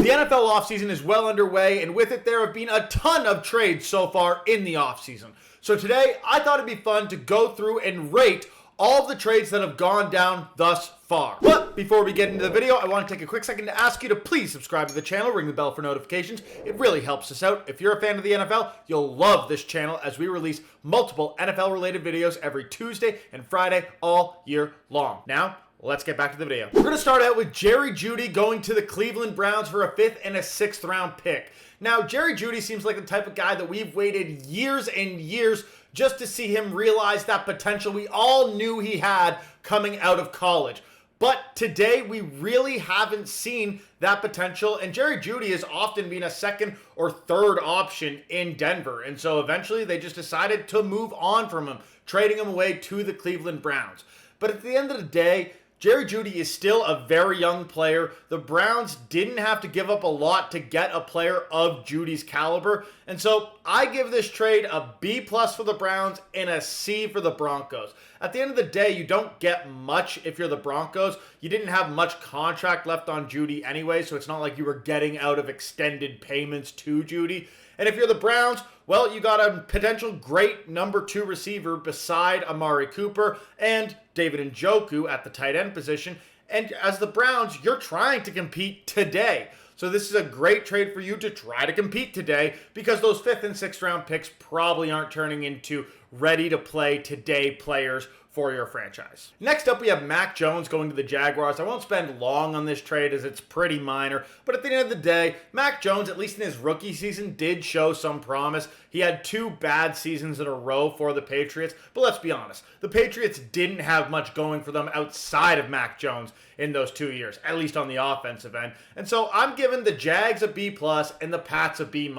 The NFL offseason is well underway, and with it there have been a ton of trades so far in the offseason. So today, I thought it'd be fun to go through and rate all of the trades that have gone down thus far. But before we get into the video, I want to take a quick second to ask you to please subscribe to the channel, ring the bell for notifications. It really helps us out. If you're a fan of the NFL, you'll love this channel as we release multiple NFL-related videos every Tuesday and Friday all year long. Now, let's get back to the video. We're going to start out with Jeudy going to the Cleveland Browns for a 5th and a 6th round pick. Now, Jeudy seems like the type of guy that we've waited years and years just to see him realize that potential we all knew he had coming out of college. But today, we really haven't seen that potential, and Jeudy has often been a second or third option in Denver, and so eventually they just decided to move on from him, trading him away to the Cleveland Browns. But at the end of the day, Jeudy is still a very young player. The Browns didn't have to give up a lot to get a player of Jeudy's caliber. And so I give this trade a B+ for the Browns and a C for the Broncos. At the end of the day, you don't get much if you're the Broncos. You didn't have much contract left on Jeudy anyway, so it's not like you were getting out of extended payments to Jeudy. And if you're the Browns, well, you got a potential great number 2 receiver beside Amari Cooper and David Njoku at the tight end position. And as the Browns, you're trying to compete today. So this is a great trade for you to try to compete today because those 5th and 6th round picks probably aren't turning into ready to play today players for your franchise. Next up, we have Mac Jones going to the Jaguars. I won't spend long on this trade as it's pretty minor, but at the end of the day, Mac Jones, at least in his rookie season, did show some promise. He had 2 bad seasons in a row for the Patriots, but let's be honest, the Patriots didn't have much going for them outside of Mac Jones in those 2 years, at least on the offensive end. And so I'm giving the Jags a B+ and the Pats a B-.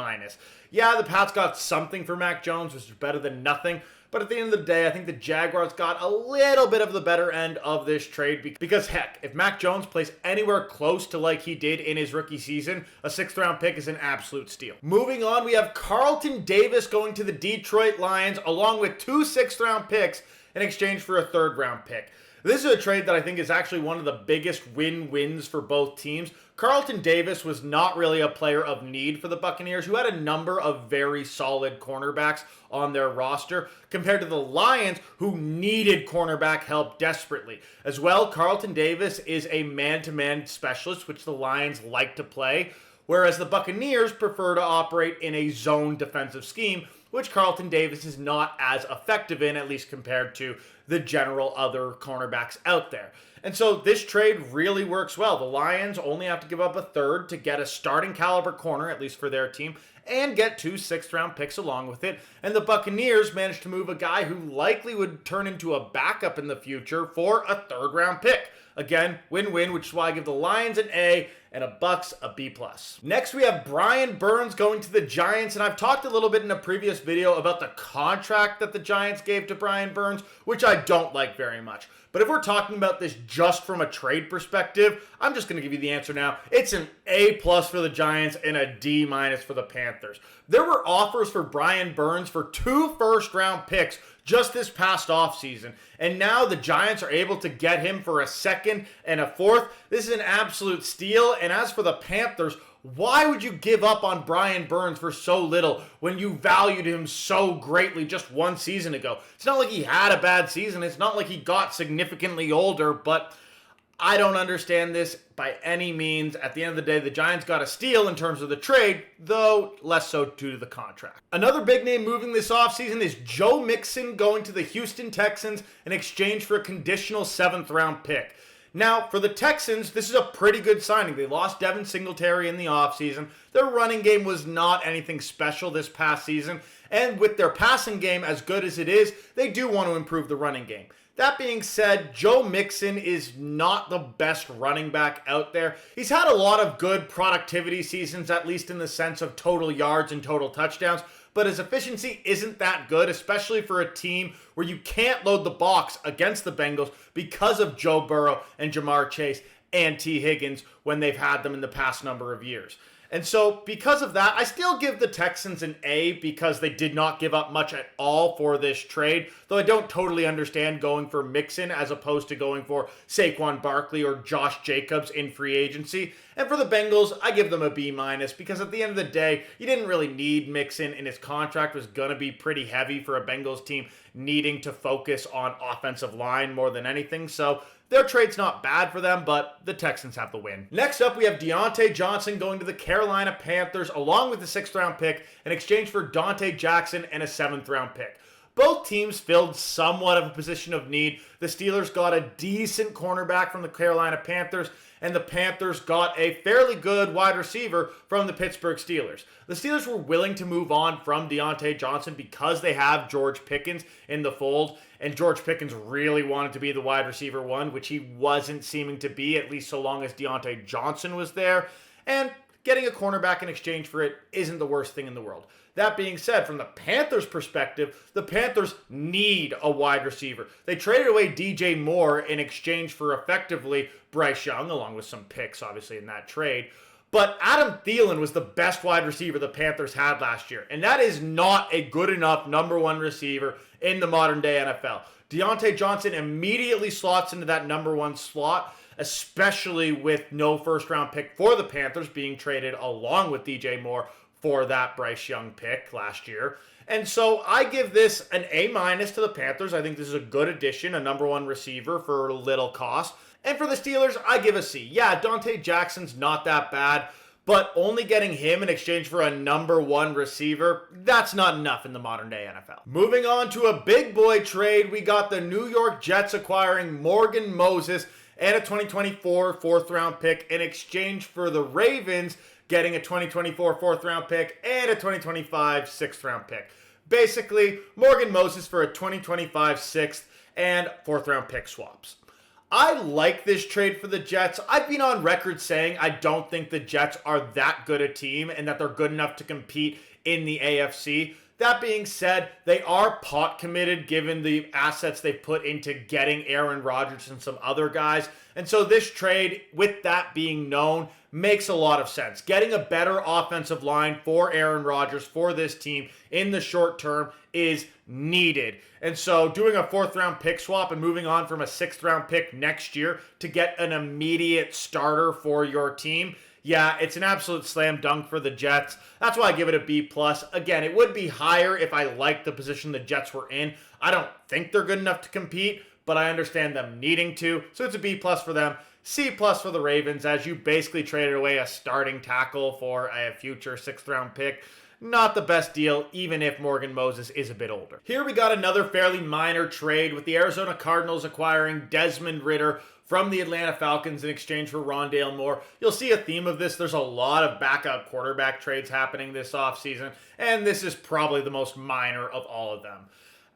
Yeah, the Pats got something for Mac Jones, which is better than nothing. But at the end of the day, I think the Jaguars got a little bit of the better end of this trade because, heck, if Mac Jones plays anywhere close to like he did in his rookie season, a 6th round pick is an absolute steal. Moving on, we have Carlton Davis going to the Detroit Lions along with 2 6th round picks in exchange for a 3rd round pick. This is a trade that I think is actually one of the biggest win-wins for both teams. Carlton Davis was not really a player of need for the Buccaneers, who had a number of very solid cornerbacks on their roster, compared to the Lions, who needed cornerback help desperately. As well, Carlton Davis is a man-to-man specialist, which the Lions like to play, whereas the Buccaneers prefer to operate in a zone defensive scheme, which Carlton Davis is not as effective in, at least compared to the general other cornerbacks out there. And so this trade really works well. The Lions only have to give up a 3rd to get a starting caliber corner, at least for their team, and get 2 6th round picks along with it. And the Buccaneers managed to move a guy who likely would turn into a backup in the future for a 3rd round pick. Again, win-win, which is why I give the Lions an A and a Bucs a B+. Next, we have Brian Burns going to the Giants, and I've talked a little bit in a previous video about the contract that the Giants gave to Brian Burns, which I don't like very much. But if we're talking about this just from a trade perspective, I'm just going to give you the answer now. It's an A+ for the Giants and a D- for the Panthers. There were offers for Brian Burns for 2 first-round picks just this past offseason, and now the Giants are able to get him for a 2nd and a 4th. This is an absolute steal, and as for the Panthers, why would you give up on Brian Burns for so little when you valued him so greatly just 1 season ago? It's not like he had a bad season. It's not like he got significantly older, but I don't understand this by any means. At the end of the day, the Giants got a steal in terms of the trade, though less so due to the contract. Another big name moving this offseason is Joe Mixon going to the Houston Texans in exchange for a conditional 7th round pick. Now, for the Texans, this is a pretty good signing. They lost Devin Singletary in the offseason. Their running game was not anything special this past season. And with their passing game as good as it is, they do want to improve the running game. That being said, Joe Mixon is not the best running back out there. He's had a lot of good productivity seasons, at least in the sense of total yards and total touchdowns, but his efficiency isn't that good, especially for a team where you can't load the box against the Bengals because of Joe Burrow and Jamar Chase and T. Higgins when they've had them in the past number of years. And so because of that, I still give the Texans an A because they did not give up much at all for this trade, though I don't totally understand going for Mixon as opposed to going for Saquon Barkley or Josh Jacobs in free agency. And for the Bengals, I give them a B- because at the end of the day, you didn't really need Mixon, and his contract was going to be pretty heavy for a Bengals team needing to focus on offensive line more than anything. So their trade's not bad for them, but the Texans have the win. Next up, we have Deonta Johnson going to the Carolina Panthers along with the 6th-round pick in exchange for Deonta Jackson and a 7th-round pick. Both teams filled somewhat of a position of need. The Steelers got a decent cornerback from the Carolina Panthers, and the Panthers got a fairly good wide receiver from the Pittsburgh Steelers. The Steelers were willing to move on from Deonta Johnson because they have George Pickens in the fold, and George Pickens really wanted to be the wide receiver one, which he wasn't seeming to be, at least so long as Deonta Johnson was there. And getting a cornerback in exchange for it isn't the worst thing in the world. That being said, from the Panthers' perspective, the Panthers need a wide receiver. They traded away DJ Moore in exchange for effectively Bryce Young, along with some picks, obviously, in that trade. But Adam Thielen was the best wide receiver the Panthers had last year. And that is not a good enough number one receiver in the modern day NFL. Deonta Johnson immediately slots into that number one slot, especially with no first-round pick for the Panthers being traded along with DJ Moore for that Bryce Young pick last year. And so I give this an A- to the Panthers. I think this is a good addition, a number one receiver for little cost. And for the Steelers, I give a C. Yeah, Deonta Jackson's not that bad, but only getting him in exchange for a number one receiver, that's not enough in the modern day NFL. Moving on to a big boy trade, we got the New York Jets acquiring Morgan Moses and a 2024 4th-round pick in exchange for the Ravens getting a 2024 4th-round pick and a 2025 6th-round pick. Basically, Morgan Moses for a 2025 6th and 4th-round pick swaps. I like this trade for the Jets. I've been on record saying I don't think the Jets are that good a team and that they're good enough to compete in the AFC. That being said, they are pot committed given the assets they've put into getting Aaron Rodgers and some other guys. And so this trade, with that being known, makes a lot of sense. Getting a better offensive line for Aaron Rodgers for this team in the short term is needed. And so doing a 4th-round pick swap and moving on from a 6th-round pick next year to get an immediate starter for your team, yeah, it's an absolute slam dunk for the Jets. That's why I give it a B+. Again, it would be higher if I liked the position the Jets were in. I don't think they're good enough to compete, but I understand them needing to. So it's a B+ for them. C+ for the Ravens, as you basically traded away a starting tackle for a future 6th-round pick. Not the best deal, even if Morgan Moses is a bit older. Here we got another fairly minor trade with the Arizona Cardinals acquiring Desmond Ritter from the Atlanta Falcons in exchange for Rondale Moore. You'll see a theme of this. There's a lot of backup quarterback trades happening this offseason, and this is probably the most minor of all of them.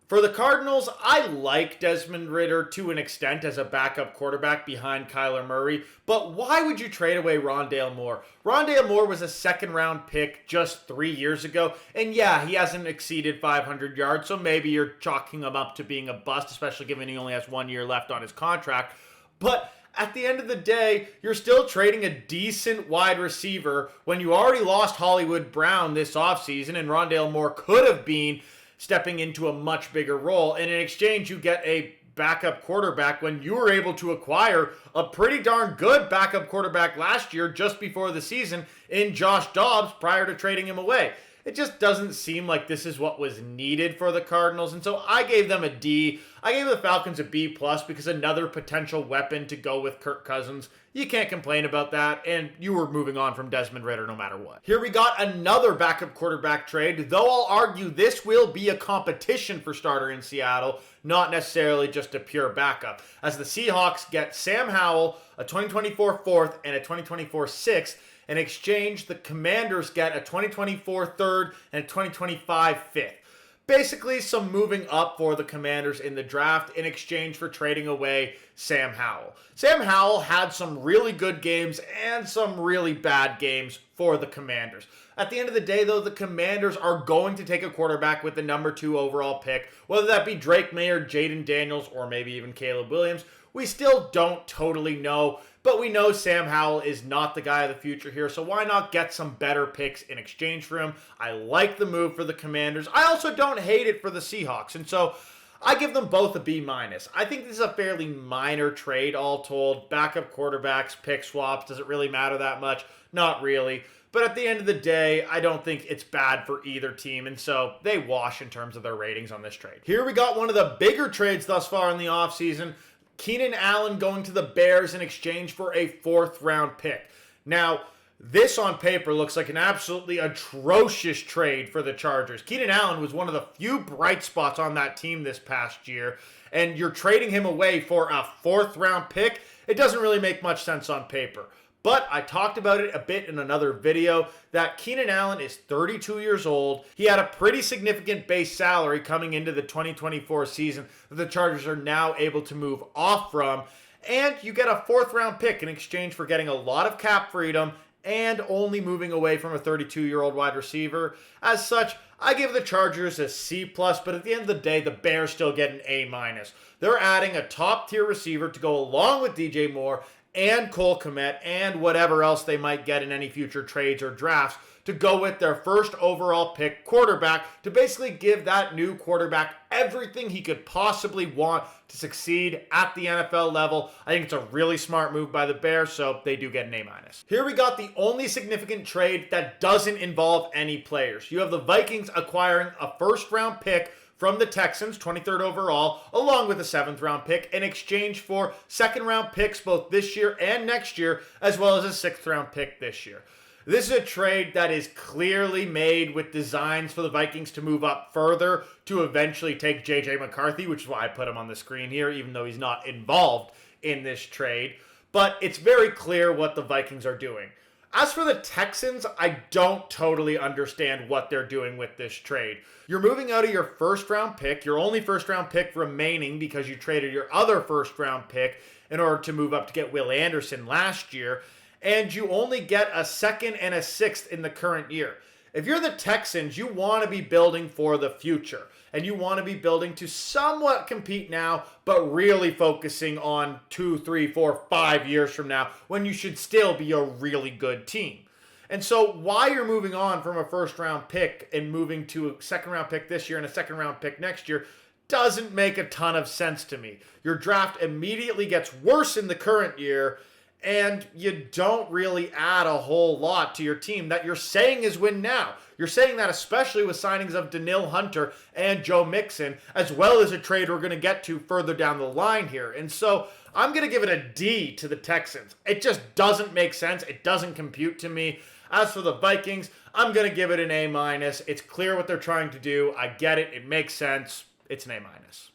For the Cardinals, I like Desmond Ritter to an extent as a backup quarterback behind Kyler Murray, but why would you trade away Rondale Moore? Rondale Moore was a 2nd-round pick just 3 years ago, and yeah, he hasn't exceeded 500 yards, so maybe you're chalking him up to being a bust, especially given he only has 1 year left on his contract. But at the end of the day, you're still trading a decent wide receiver when you already lost Hollywood Brown this offseason, and Rondale Moore could have been stepping into a much bigger role. And in exchange, you get a backup quarterback when you were able to acquire a pretty darn good backup quarterback last year just before the season in Josh Dobbs prior to trading him away. It just doesn't seem like this is what was needed for the Cardinals, and so I gave them a D. I gave the Falcons a B+ because another potential weapon to go with Kirk Cousins. You can't complain about that, and you were moving on from Desmond Ritter no matter what. Here we got another backup quarterback trade, though I'll argue this will be a competition for starter in Seattle, not necessarily just a pure backup, as the Seahawks get Sam Howell, a 2024 4th, and a 2024 6th. In exchange, the Commanders get a 2024 3rd and a 2025 5th. Basically, some moving up for the Commanders in the draft in exchange for trading away Sam Howell. Sam Howell had some really good games and some really bad games for the Commanders. At the end of the day, though, the Commanders are going to take a quarterback with the number 2 overall pick, whether that be Drake May or Jaden Daniels or maybe even Caleb Williams. We still don't totally know. but we know Sam Howell is not the guy of the future here, so why not get some better picks in exchange for him? I like the move for the Commanders. I also don't hate it for the Seahawks, and so I give them both a B-. I think this is a fairly minor trade all told. Backup quarterbacks, pick swaps, does it really matter that much? Not really. But at the end of the day, I don't think it's bad for either team, and so they wash in terms of their ratings on this trade. Here we got one of the bigger trades thus far in the offseason. Keenan Allen going to the Bears in exchange for a 4th-round pick. Now, this on paper looks like an absolutely atrocious trade for the Chargers. Keenan Allen was one of the few bright spots on that team this past year, and you're trading him away for a 4th-round pick. It doesn't really make much sense on paper. But I talked about it a bit in another video that Keenan Allen is 32 years old. He had a pretty significant base salary coming into the 2024 season that the Chargers are now able to move off from. And you get a 4th-round pick in exchange for getting a lot of cap freedom and only moving away from a 32-year-old wide receiver. As such, I give the Chargers a C+, but at the end of the day, the Bears still get an A-. They're adding a top-tier receiver to go along with DJ Moore and Cole Kmet and whatever else they might get in any future trades or drafts to go with their first overall pick quarterback to basically give that new quarterback everything he could possibly want to succeed at the NFL level. I think it's a really smart move by the Bears, so they do get an A-. Here we got the only significant trade that doesn't involve any players. You have the Vikings acquiring a 1st-round pick from the Texans, 23rd overall, along with a 7th-round pick in exchange for 2nd-round picks both this year and next year, as well as a 6th-round pick this year. This is a trade that is clearly made with designs for the Vikings to move up further to eventually take J.J. McCarthy, which is why I put him on the screen here, even though he's not involved in this trade. But it's very clear what the Vikings are doing. As for the Texans, I don't totally understand what they're doing with this trade. You're moving out of your 1st-round pick, your only 1st-round pick remaining because you traded your other 1st-round pick in order to move up to get Will Anderson last year, and you only get a 2nd and a 6th in the current year. If you're the Texans, you want to be building for the future, and you want to be building to somewhat compete now, but really focusing on 2, 3, 4, 5 years from now when you should still be a really good team. And so why you're moving on from a 1st-round pick and moving to a 2nd-round pick this year and a 2nd-round pick next year doesn't make a ton of sense to me. Your draft immediately gets worse in the current year, and you don't really add a whole lot to your team that you're saying is win now. You're saying that especially with signings of Danielle Hunter and Joe Mixon, as well as a trade we're going to get to further down the line here. And so I'm going to give it a D to the Texans. It just doesn't make sense. It doesn't compute to me. As for the Vikings, I'm going to give it an A-. It's clear what they're trying to do. I get it. It makes sense. It's an A-.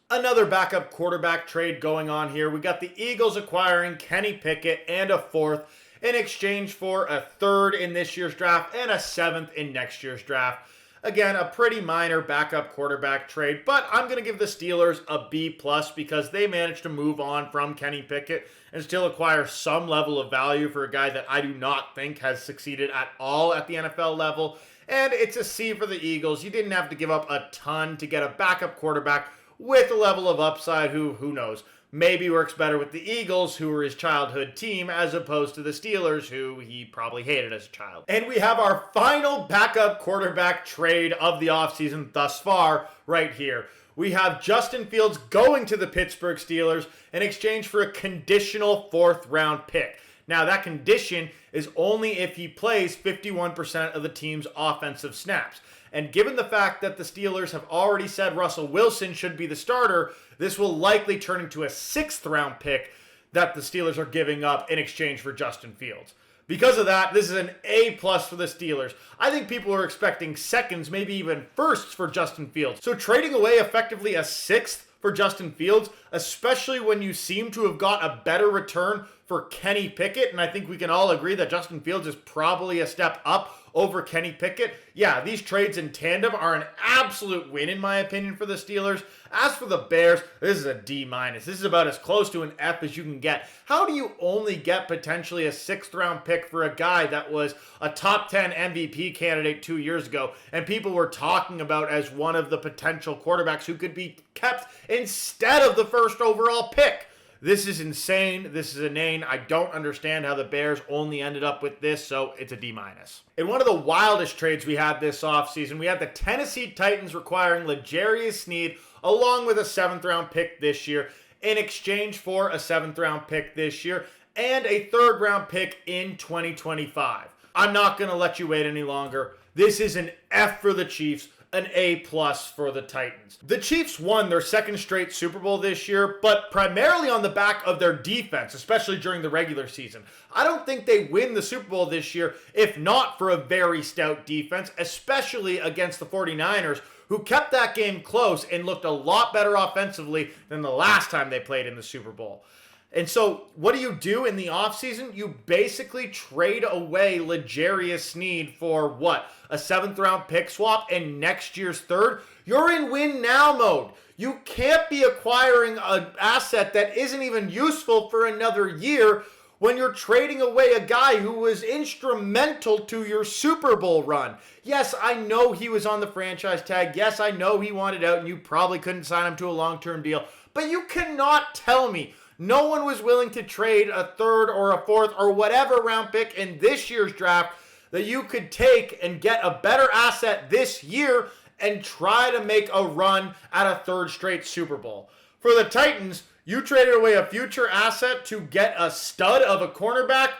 Another backup quarterback trade going on here. We got the Eagles acquiring Kenny Pickett and a 4th in exchange for a 3rd in this year's draft and a 7th in next year's draft. Again, a pretty minor backup quarterback trade, but I'm going to give the Steelers a B+ because they managed to move on from Kenny Pickett and still acquire some level of value for a guy that I do not think has succeeded at all at the NFL level. And it's a C for the Eagles. You didn't have to give up a ton to get a backup quarterback with a level of upside who knows, maybe works better with the Eagles, who were his childhood team, as opposed to the Steelers, who he probably hated as a child. And we have our final backup quarterback trade of the offseason thus far right here. We have Justin Fields going to the Pittsburgh Steelers in exchange for a conditional 4th-round pick. Now, that condition is only if he plays 51% of the team's offensive snaps. And given the fact that the Steelers have already said Russell Wilson should be the starter, this will likely turn into a 6th-round pick that the Steelers are giving up in exchange for Justin Fields. Because of that, this is an A+ for the Steelers. I think people are expecting 2nds, maybe even 1sts for Justin Fields. So trading away effectively a 6th for Justin Fields, especially when you seem to have got a better return for Kenny Pickett, and I think we can all agree that Justin Fields is probably a step up over Kenny Pickett. Yeah, these trades in tandem are an absolute win, in my opinion, for the Steelers. As for the Bears, this is a D-. This is about as close to an F as you can get. How do you only get potentially a 6th-round pick for a guy that was a top 10 MVP candidate 2 years ago, and people were talking about as one of the potential quarterbacks who could be kept instead of the 1st overall pick? This is insane. This is inane. I don't understand how the Bears only ended up with this, so it's a D-. In one of the wildest trades we had this offseason, we had the Tennessee Titans requiring L'Jarius Sneed along with a 7th-round pick this year in exchange for a 7th-round pick this year and a 3rd-round pick in 2025. I'm not going to let you wait any longer. This is an F for the Chiefs, an A+ for the Titans. The Chiefs won their 2nd straight Super Bowl this year, but primarily on the back of their defense, especially during the regular season. I don't think they win the Super Bowl this year if not for a very stout defense, especially against the 49ers, who kept that game close and looked a lot better offensively than the last time they played in the Super Bowl. And so what do in the offseason? You basically trade away L'Jarius Sneed for what? A 7th-round pick swap and next year's 3rd? You're in win now mode. You can't be acquiring an asset that isn't even useful for another year when you're trading away a guy who was instrumental to your Super Bowl run. Yes, I know he was on the franchise tag. Yes, I know he wanted out and you probably couldn't sign him to a long-term deal. But you cannot tell me no one was willing to trade a 3rd or a 4th or whatever round pick in this year's draft that you could take and get a better asset this year and try to make a run at a 3rd straight Super Bowl. For the Titans, you traded away a future asset to get a stud of a cornerback.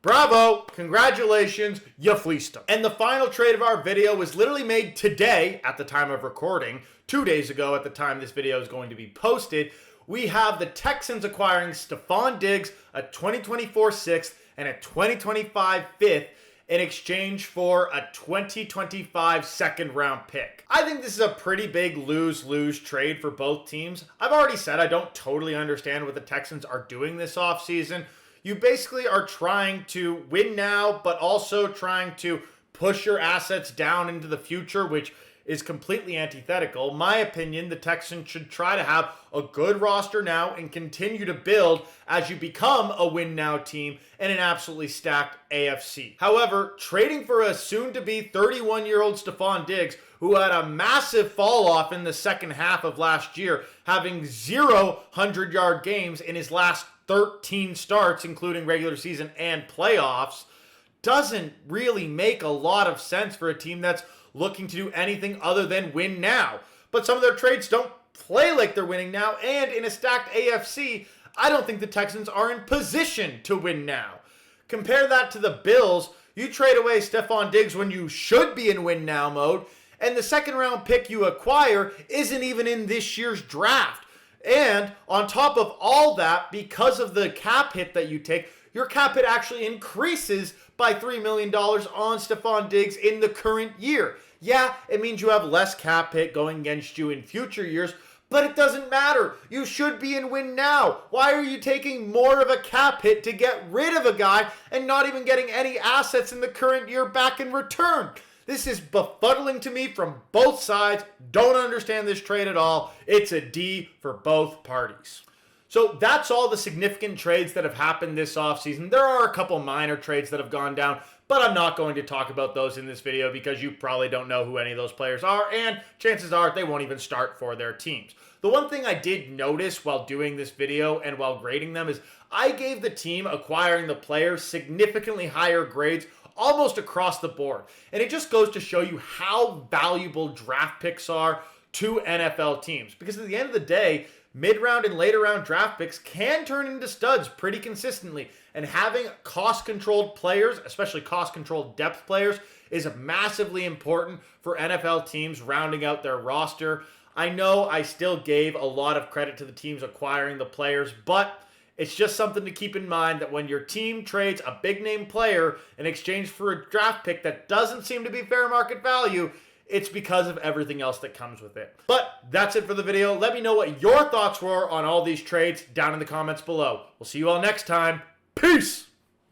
Bravo, congratulations, you fleeced them. And the final trade of our video was literally made today at the time of recording, 2 days ago at the time this video is going to be posted. We have the Texans acquiring Stefon Diggs, a 2024 6th and a 2025 5th in exchange for a 2025 2nd-round pick. I think this is a pretty big lose-lose trade for both teams. I've already said I don't totally understand what the Texans are doing this offseason. You basically are trying to win now, but also trying to push your assets down into the future, which is completely antithetical. My opinion, the Texans should try to have a good roster now and continue to build as you become a win-now team in an absolutely stacked AFC. However, trading for a soon-to-be 31-year-old Stefon Diggs, who had a massive fall-off in the second half of last year, having 0 100-yard games in his last 13 starts, including regular season and playoffs, doesn't really make a lot of sense for a team that's looking to do anything other than win now. But some of their trades don't play like they're winning now, and in a stacked AFC, I don't think the Texans are in position to win now. Compare that to the Bills. You trade away Stefon Diggs when you should be in win now mode, and the 2nd-round pick you acquire isn't even in this year's draft. And on top of all that, because of the cap hit that you take, your cap hit actually increases by $3 million on Stefon Diggs in the current year. Yeah, it means you have less cap hit going against you in future years, but it doesn't matter. You should be in win now. Why are you taking more of a cap hit to get rid of a guy and not even getting any assets in the current year back in return? This is befuddling to me from both sides. Don't understand this trade at all. It's a D for both parties. So that's all the significant trades that have happened this offseason. There are a couple minor trades that have gone down, but I'm not going to talk about those in this video because you probably don't know who any of those players are, and chances are they won't even start for their teams. The one thing I did notice while doing this video and while grading them is I gave the team acquiring the players significantly higher grades almost across the board. And it just goes to show you how valuable draft picks are to NFL teams. Because at the end of the day, mid-round and later-round draft picks can turn into studs pretty consistently. And having cost-controlled players, especially cost-controlled depth players, is massively important for NFL teams rounding out their roster. I know I still gave a lot of credit to the teams acquiring the players, but it's just something to keep in mind that when your team trades a big-name player in exchange for a draft pick that doesn't seem to be fair market value, it's because of everything else that comes with it. But that's it for the video. Let me know what your thoughts were on all these trades down in the comments below. We'll see you all next time. Peace!